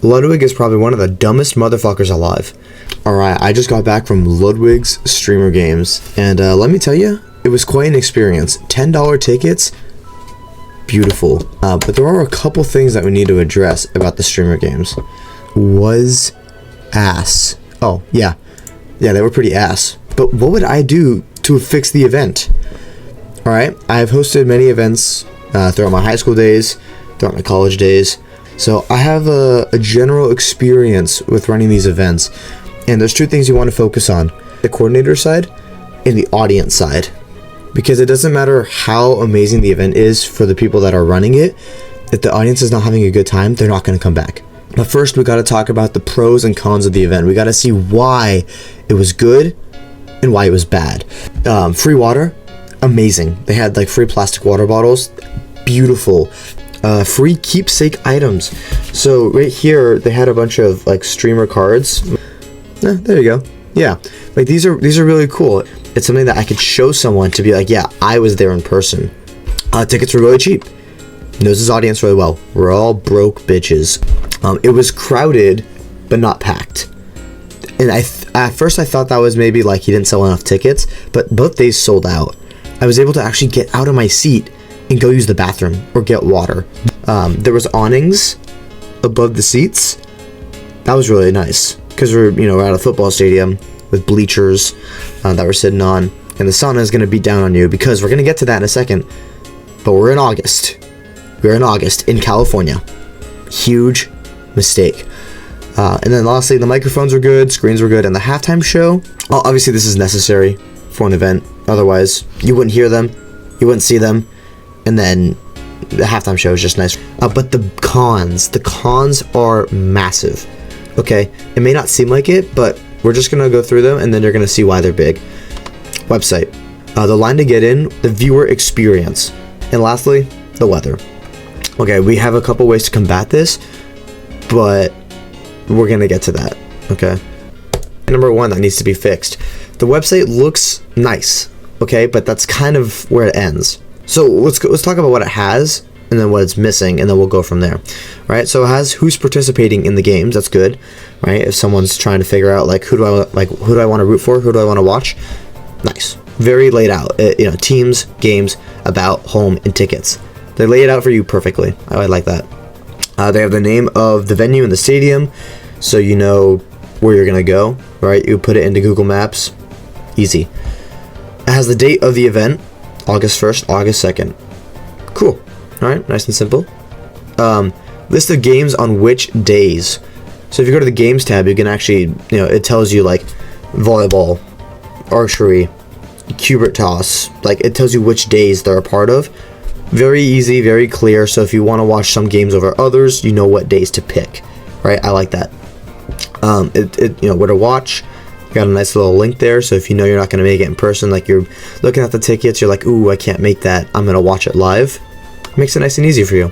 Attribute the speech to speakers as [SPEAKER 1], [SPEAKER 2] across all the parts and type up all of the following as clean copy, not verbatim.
[SPEAKER 1] Ludwig is probably one of the dumbest motherfuckers alive. Alright, I just got back from Ludwig's Streamer Games, and let me tell you, it was quite an experience. $10 tickets, beautiful. But there are a couple things that we need to address about the Streamer Games. Was ass. Oh, yeah. Yeah, they were pretty ass. But what would I do to fix the event? Alright, I've hosted many events throughout my high school days, throughout my college days. So I have a general experience with running these events. And there's two things you want to focus on. The coordinator side and the audience side. Because it doesn't matter how amazing the event is for the people that are running it. If the audience is not having a good time, they're not going to come back. But first, we got to talk about the pros and cons of the event. We got to see why it was good and why it was bad. Free water, amazing. They had like free plastic water bottles, beautiful. Free keepsake items. So right here, they had a bunch of like streamer cards. There you go. Yeah, like these are really cool. It's something that I could show someone to be like, yeah, I was there in person. Tickets were really cheap. Knows his audience really well. We're all broke bitches. It was crowded, but not packed. And at first I thought that was maybe like he didn't sell enough tickets, but both days sold out. I was able to actually get out of my seat and go use the bathroom or get water. There was awnings above the seats. That was really nice because we're at a football stadium with bleachers that we're sitting on, and the sun is going to beat down on you because we're going to get to that in a second. But we're in August. We're in August in California. Huge mistake. And then lastly, the microphones were good, screens were good, and the halftime show. Obviously, this is necessary for an event. Otherwise, you wouldn't hear them, you wouldn't see them, and then the halftime show is just nice. But the cons are massive. Okay, it may not seem like it, but we're just gonna go through them, and then you're gonna see why they're big. Website, the line to get in, the viewer experience, and lastly, the weather. Okay, we have a couple ways to combat this, but we're gonna get to that. Okay. Number one that needs to be fixed. The website looks nice, okay, but that's kind of where it ends. So let's talk about what it has, and then what it's missing, and then we'll go from there. Right? So it has who's participating in the games. That's good, right? If someone's trying to figure out who do I want to root for, who do I want to watch, nice, very laid out. Teams, games, about, home, and tickets. They lay it out for you perfectly. I like that. They have the name of the venue and the stadium, so you know where you're gonna go. Right? You put it into Google Maps. Easy. It has the date of the event, August 1st, August 2nd. Cool. Alright, nice and simple. List of games on which days. So if you go to the games tab, you can actually, it tells you like volleyball, archery, cubert toss. Like it tells you which days they're a part of. Very easy, very clear. So if you want to watch some games over others, you know what days to pick. Right? I like that. Where to watch. You got a nice little link there, so if you know you're not going to make it in person, like you're looking at the tickets, you're like, ooh, I can't make that, I'm going to watch it live. Makes it nice and easy for you.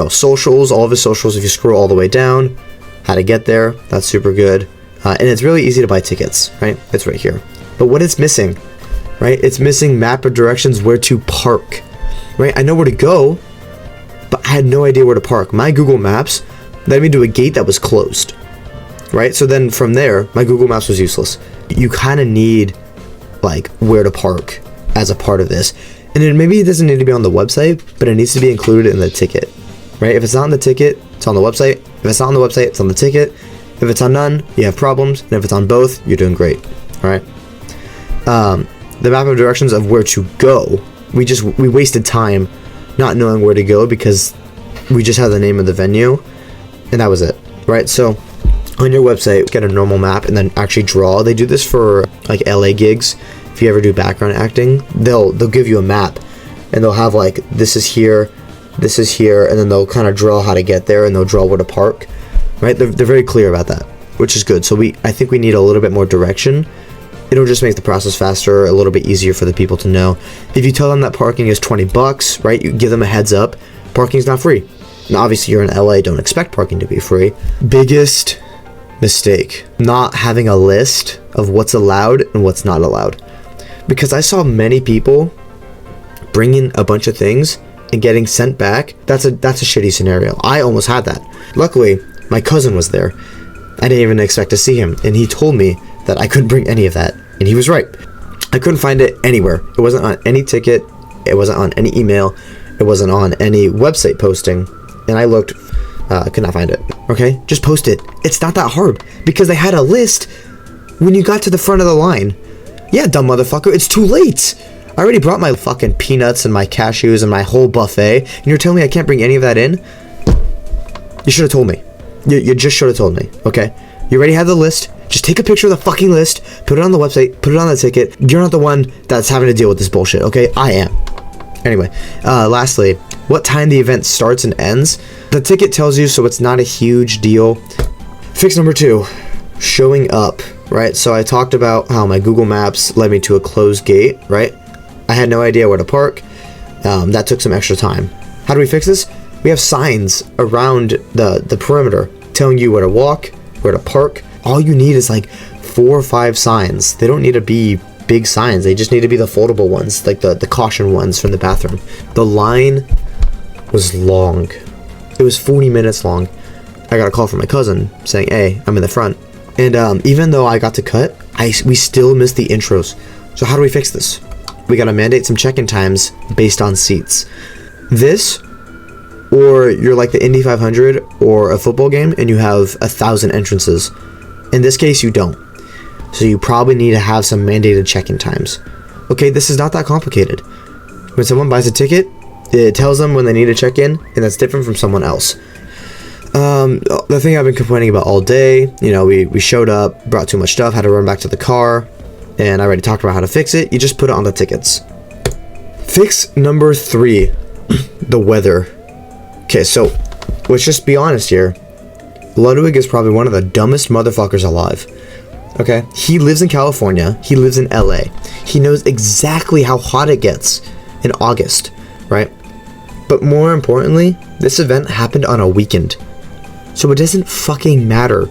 [SPEAKER 1] Socials, all of his socials, if you scroll all the way down, how to get there, that's super good. And it's really easy to buy tickets, right? It's right here. But what it's missing, right? It's missing map of directions where to park, right? I know where to go, but I had no idea where to park. My Google Maps led me to a gate that was closed. Right? So then from there, my Google Maps was useless. You kind of need like where to park as a part of this. And then maybe it doesn't need to be on the website, but it needs to be included in the ticket. Right? If it's not on the ticket, it's on the website. If it's not on the website, it's on the ticket. If it's on none, you have problems. And if it's on both, you're doing great. All right? The map of directions of where to go. We wasted time not knowing where to go because we just had the name of the venue and that was it. Right? So on your website, get a normal map and then actually draw. They do this for like LA gigs. If you ever do background acting, they'll give you a map and they'll have like this is here, and then they'll kind of draw how to get there and they'll draw where to park. Right? They're very clear about that, which is good. So I think we need a little bit more direction. It'll just make the process faster, a little bit easier for the people to know. If you tell them that parking is $20, right? You give them a heads up. Parking's not free. Now, obviously, you're in LA. Don't expect parking to be free. Biggest mistake, not having a list of what's allowed and what's not allowed. Because I saw many people bring in a bunch of things and getting sent back, that's a shitty scenario. I almost had that. Luckily, my cousin was there. I didn't even expect to see him, and he told me that I couldn't bring any of that, and he was right. I couldn't find it anywhere. It wasn't on any ticket, it wasn't on any email, it wasn't on any website posting, and I looked, I could not find it. Okay, just post it. It's not that hard, because they had a list when you got to the front of the line. Yeah, dumb motherfucker, it's too late. I already brought my fucking peanuts and my cashews and my whole buffet, and you're telling me I can't bring any of that in? You should have told me. You just should have told me, okay? You already had the list. Just take a picture of the fucking list, put it on the website, put it on the ticket. You're not the one that's having to deal with this bullshit, okay? I am. Anyway, lastly, what time the event starts and ends. The ticket tells you, so it's not a huge deal. Fix number 2, showing up, right? So I talked about how my Google Maps led me to a closed gate, right? I had no idea where to park. That took some extra time. How do we fix this? We have signs around the perimeter telling you where to walk, where to park. All you need is like 4 or 5 signs. They don't need to be big signs. They just need to be the foldable ones, like the caution ones from the bathroom. The line was long. It was 40 minutes long. I got a call from my cousin saying, hey, I'm in the front. And even though I got to cut, we still missed the intros. So how do we fix this? We gotta mandate some check-in times based on seats. This, or you're like the Indy 500 or a football game and you have 1,000 entrances. In this case, you don't. So you probably need to have some mandated check-in times. Okay, this is not that complicated. When someone buys a ticket, it tells them when they need to check in, and that's different from someone else. The thing I've been complaining about all day, you know, we showed up, brought too much stuff, had to run back to the car, and I already talked about how to fix it. You just put it on the tickets. Fix number 3, the weather. Okay, so let's just be honest here. Ludwig is probably one of the dumbest motherfuckers alive. Okay? He lives in California. He lives in LA. He knows exactly how hot it gets in August, right? But more importantly, this event happened on a weekend. So it doesn't fucking matter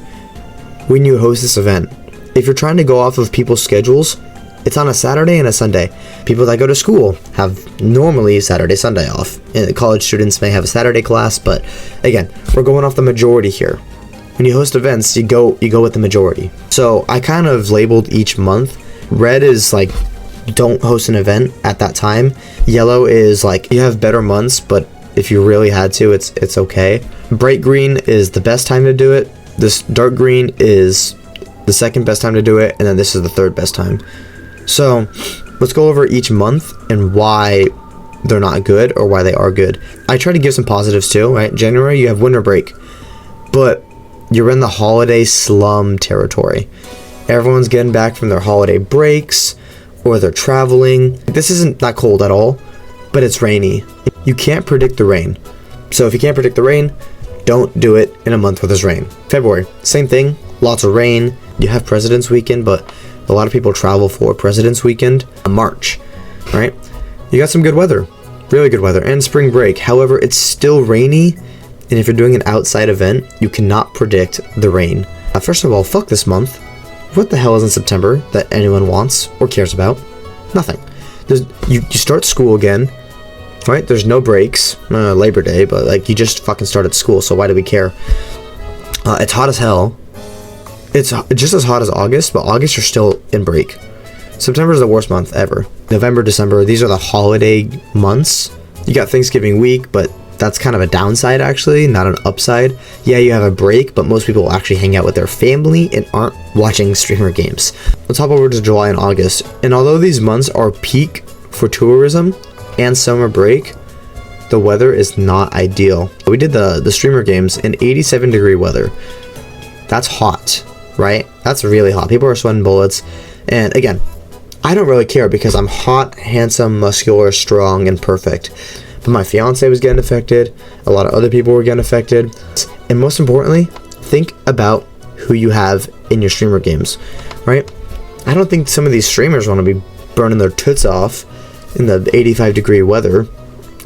[SPEAKER 1] when you host this event. If you're trying to go off of people's schedules, it's on a Saturday and a Sunday. People that go to school have normally Saturday, Sunday off. And college students may have a Saturday class, but again, we're going off the majority here. When you host events, you go with the majority. So I kind of labeled each month. Red is like, don't host an event at that time. Yellow is like, you have better months, but if you really had to, it's okay. Bright green is the best time to do it. This dark green is the second best time to do it, and then this is the third best time. So let's go over each month and why they're not good or why they are good. I try to give some positives too, right? January, you have winter break, but you're in the holiday slum territory. Everyone's getting back from their holiday breaks or they're traveling. This isn't that cold at all, but it's rainy. You can't predict the rain. So if you can't predict the rain, don't do it in a month where there's rain. February, same thing, lots of rain. You have President's Weekend, but a lot of people travel for President's Weekend. March, right? You got some good weather, really good weather, and spring break. However, it's still rainy, and if you're doing an outside event, you cannot predict the rain. First of all, fuck this month. What the hell is in September that anyone wants or cares about? Nothing. You start school again, right? There's no breaks, Labor Day, but like you just fucking started school, so why do we care? It's hot as hell. It's just as hot as August, but August you're still in break. September is the worst month ever. November, December, these are the holiday months. You got Thanksgiving week, but that's kind of a downside actually, not an upside. Yeah, you have a break, but most people will actually hang out with their family and aren't watching streamer games. Let's hop over to July and August. And although these months are peak for tourism and summer break, the weather is not ideal. We did the streamer games in 87-degree weather. That's hot, right? That's really hot. People are sweating bullets. And again, I don't really care because I'm hot, handsome, muscular, strong, and perfect. But my fiance was getting affected. A lot of other people were getting affected. And most importantly, think about who you have in your streamer games, right? I don't think some of these streamers want to be burning their toots off in the 85-degree weather.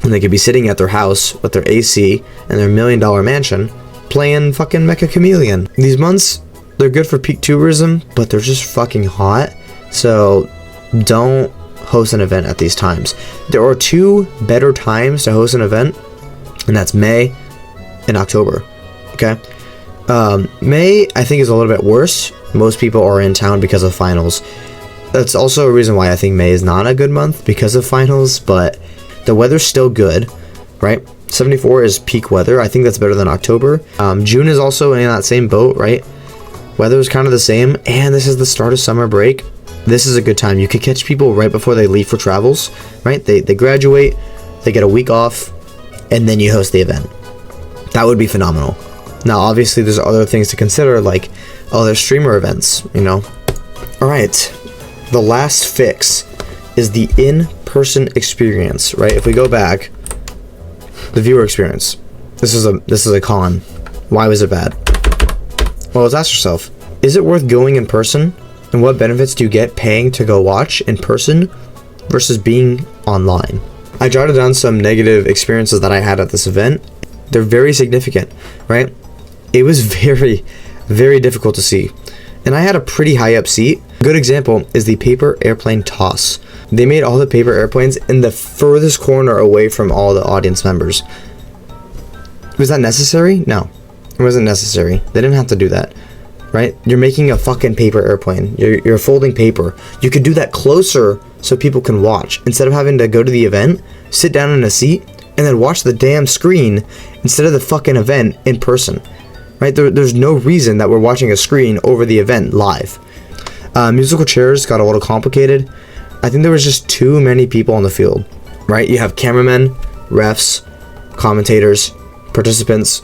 [SPEAKER 1] And they could be sitting at their house with their AC and their $1 million mansion playing fucking Mecha Chameleon. These months, they're good for peak tourism, but they're just fucking hot. So don't host an event at these times. There are 2 better times to host an event, and that's May and October. Okay, May I think is a little bit worse. Most people are in town because of finals. That's also a reason why I think May is not a good month, because of finals, but the weather's still good, right? 74 is peak weather. I think that's better than October. June is also in that same boat, right? Weather is kind of the same, and this is the start of summer break. This is a good time. You could catch people right before they leave for travels, right? They graduate, they get a week off, and then you host the event. That would be phenomenal. Now, obviously, there's other things to consider, like other streamer events, you know? All right, the last fix is the in-person experience, right? If we go back, the viewer experience. This is a con. Why was it bad? Well, let's ask yourself, is it worth going in person? And what benefits do you get paying to go watch in person versus being online? I jotted down some negative experiences that I had at this event. They're very significant, right? It was very, very difficult to see. And I had a pretty high up seat. A good example is the paper airplane toss. They made all the paper airplanes in the furthest corner away from all the audience members. Was that necessary? No, it wasn't necessary. They didn't have to do that, right? You're making a fucking paper airplane. You're folding paper. You could do that closer so people can watch. Instead of having to go to the event, sit down in a seat, and then watch the damn screen instead of the fucking event in person, right? There's no reason that we're watching a screen over the event live. Musical chairs got a little complicated. I think there was just too many people on the field, right? You have cameramen, refs, commentators, participants,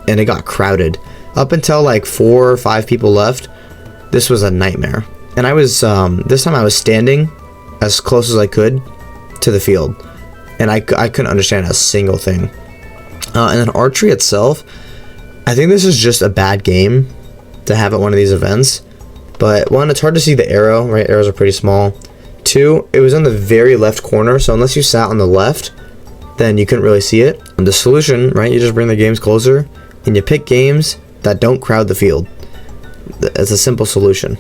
[SPEAKER 1] and it got crowded. Up until like 4 or 5 people left, this was a nightmare. And I was, this time I was standing as close as I could to the field, and I couldn't understand a single thing. And then archery itself, I think this is just a bad game to have at one of these events. But 1, it's hard to see the arrow, right? Arrows are pretty small. 2, it was on the very left corner, so unless you sat on the left, then you couldn't really see it. And the solution, right? You just bring the games closer, and you pick games that don't crowd the field. It's a simple solution.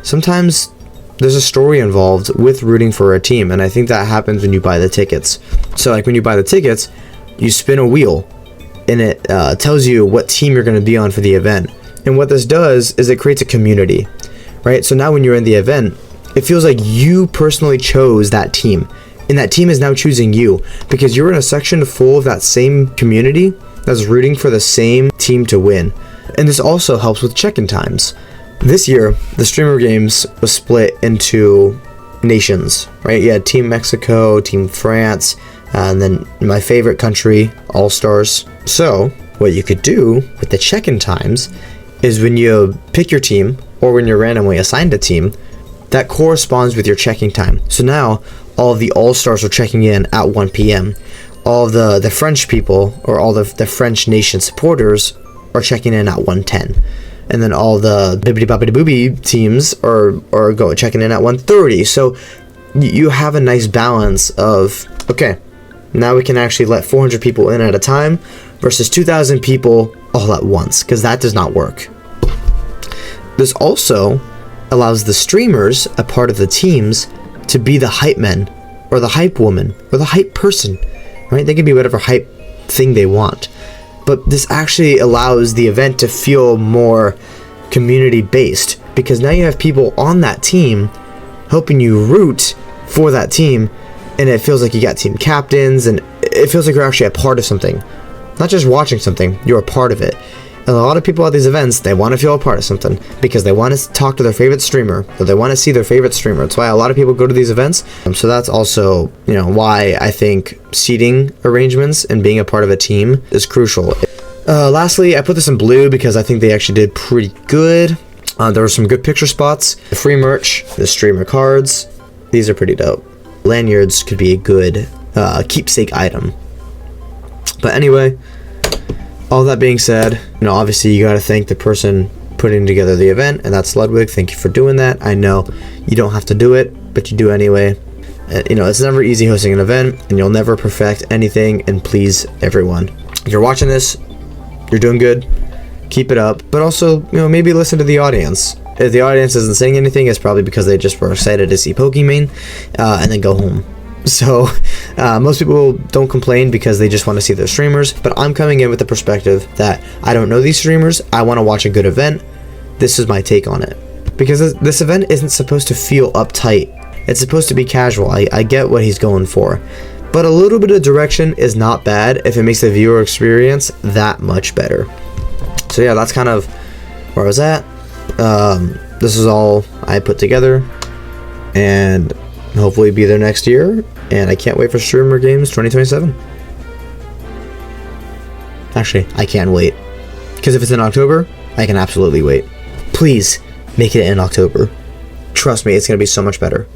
[SPEAKER 1] Sometimes there's a story involved with rooting for a team, and I think that happens when you buy the tickets. So like when you buy the tickets, you spin a wheel, and it tells you what team you're going to be on for the event. And what this does is it creates a community, right? So now when you're in the event, it feels like you personally chose that team, and that team is now choosing you because you're in a section full of that same community that's rooting for the same team to win. And this also helps with check-in times. This year, the Streamer Games was split into nations, right? You had Team Mexico, Team France, and then my favorite country, All-Stars. So what you could do with the check-in times is when you pick your team, or when you're randomly assigned a team, that corresponds with your checking time. So now all of the All-Stars are checking in at 1 p.m. All the French people, or all the French nation supporters, are checking in at 1:10. And then all the bibbidi bobbidi booby teams are checking in at 1:30. So you have a nice balance of, okay, now we can actually let 400 people in at a time versus 2,000 people all at once, because that does not work. This also allows the streamers, a part of the teams, to be the hype men, or the hype woman, or the hype person, right? They can be whatever hype thing they want. But this actually allows the event to feel more community-based, because now you have people on that team helping you root for that team, and it feels like you got team captains, and it feels like you're actually a part of something. Not just watching something, you're a part of it. And a lot of people at these events, they want to feel a part of something because they want to talk to their favorite streamer, or they want to see their favorite streamer. That's why a lot of people go to these events. So that's also, why I think seating arrangements and being a part of a team is crucial. Lastly, I put this in blue because I think they actually did pretty good. There were some good picture spots. The free merch, the streamer cards, these are pretty dope. Lanyards could be a good keepsake item. But anyway, all that being said, obviously you got to thank the person putting together the event, and that's Ludwig. Thank you for doing that. I know you don't have to do it, but you do anyway. It's never easy hosting an event, and you'll never perfect anything and please everyone. If you're watching this, you're doing good. Keep it up, but also, maybe listen to the audience. If the audience isn't saying anything, it's probably because they just were excited to see Pokemon and then go home. So most people don't complain because they just want to see their streamers, but I'm coming in with the perspective that I don't know these streamers. I want to watch a good event. This is my take on it, because this event isn't supposed to feel uptight. It's supposed to be casual. I get what he's going for, but a little bit of direction is not bad if it makes the viewer experience that much better. So yeah, that's kind of where I was at. This is all I put together, and hopefully be there next year. And I can't wait for Streamer Games 2027. Actually, I can't wait, because if it's in October, I can absolutely wait. Please make it in October. Trust me, it's going to be so much better.